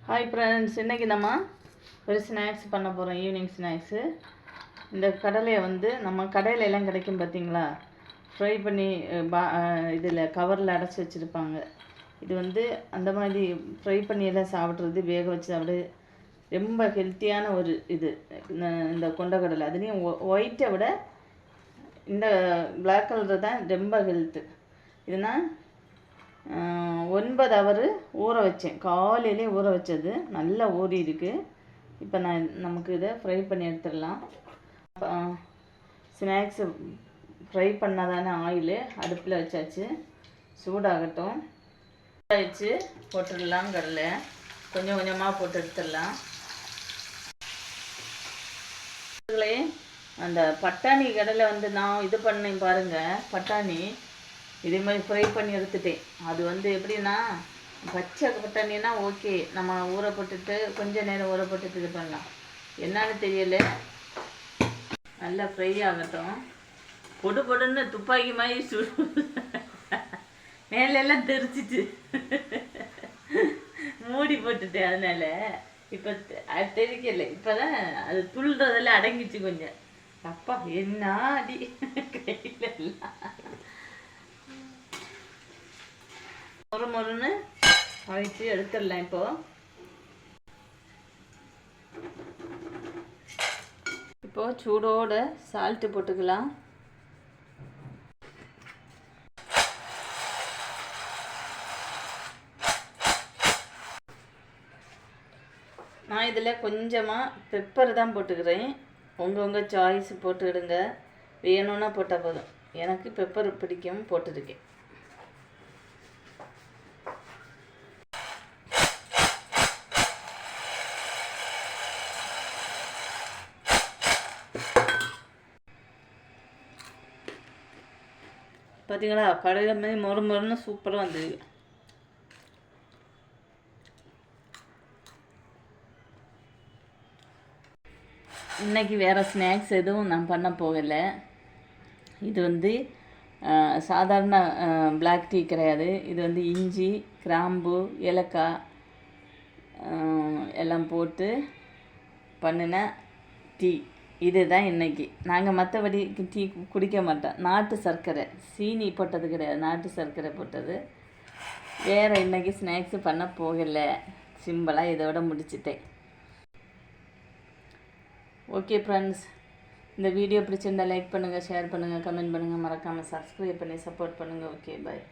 Hi friends, இன்றைக்கி நம்ம ஒரு ஸ்நாக்ஸ் பண்ண போகிறோம். Evening snacks. இந்த கடலையை வந்து நம்ம கடையில எல்லாம் கிடைக்கும் பார்த்தீங்களா, ஃப்ரை பண்ணி இதில் கவரில் அடைச்சி வச்சுருப்பாங்க. இது வந்து அந்த மாதிரி ஃப்ரை பண்ணி எல்லாம் சாப்பிட்றது, வேக வச்சு சாப்பிடு ரொம்ப ஹெல்த்தியான ஒரு இது. இந்த கொண்டக்கடலை அதுலேயும் ஒயிட்டை விட இந்த பிளாக் கலர் தான் ரொம்ப ஹெல்த்து. இதுனா 9 ஹவர் ஊற வச்சேன். காலையிலே ஊற வச்சது நல்லா ஊறி இருக்குது. இப்போ நமக்கு இதை ஃப்ரை பண்ணி எடுத்துடலாம். ஸ்நாக்ஸு ஃப்ரை பண்ணதானே ஆயிலு அடுப்பில் வச்சாச்சு, சூடாகட்டும். வச்சு போட்டுடலாம். கடலை கொஞ்சம் கொஞ்சமாக போட்டு எடுத்துடலாம். அந்த பட்டாணி கடலை வந்து நான் இது பண்ணேன் பாருங்கள். பட்டாணி இதே மாதிரி ஃப்ரை பண்ணி எடுத்துட்டேன். அது வந்து எப்படின்னா, பச்சை பட்டாணின்னா ஓகே, நம்ம ஊற போட்டுட்டு கொஞ்சம் நேரம் ஊற போட்டுட்டு இது பண்ணலாம். என்னன்னு தெரியல, நல்லா ஃப்ரை ஆகட்டும். பொடு பொடுன்னு துப்பாக்கி மாதிரி மேலெல்லாம் தெரிச்சிட்டு மூடி போட்டுட்டேன். அதனால இப்போ அது தெரிக்கல. இப்போ தான் அது துள்ளுறதெல்லாம் அடங்கிச்சு கொஞ்சம். அப்பா என்ன அடி கையில எல்லாம் மொறுன்னு அழைச்சி எடுத்துடலாம். இப்போ சூடோட சால்ட்டு போட்டுக்கலாம். நான் இதில் கொஞ்சமாக பெப்பர் தான் போட்டுக்கிறேன். உங்கள் சாய்ஸ் போட்டுக்கிடுங்க. வேணும்னா போட்டால் போதும். எனக்கு பெப்பர் பிடிக்கும், போட்டுருக்கேன். பார்த்தீங்களா, கடையில் மாதிரி மொறுன்னு சூப்பராக வந்தது. இன்றைக்கி வேறு ஸ்நாக்ஸ் எதுவும் நான் பண்ண போகலை. இது வந்து சாதாரண பிளாக் டீ கிடையாது. இது வந்து இஞ்சி, கிராம்பு, ஏலக்காய் எல்லாம் போட்டு பண்ணின டீ. இது தான் இன்றைக்கி. நாங்கள் மற்றபடி டீ குடிக்க மாட்டோம். நாட்டு சர்க்கரை, சீனி போட்டது கிடையாது, நாட்டு சர்க்கரை போட்டது. வேறு இன்றைக்கி ஸ்நாக்ஸு பண்ண போகலை. சிம்பிளாக இதோட முடிச்சிட்டேன். ஓகே ஃப்ரெண்ட்ஸ், இந்த வீடியோ பிடிச்சிருந்தால் லைக் பண்ணுங்கள், ஷேர் பண்ணுங்கள், கமெண்ட் பண்ணுங்கள், மறக்காமல் சப்ஸ்கிரைப் பண்ணி சப்போர்ட் பண்ணுங்கள். ஓகே, பாய்.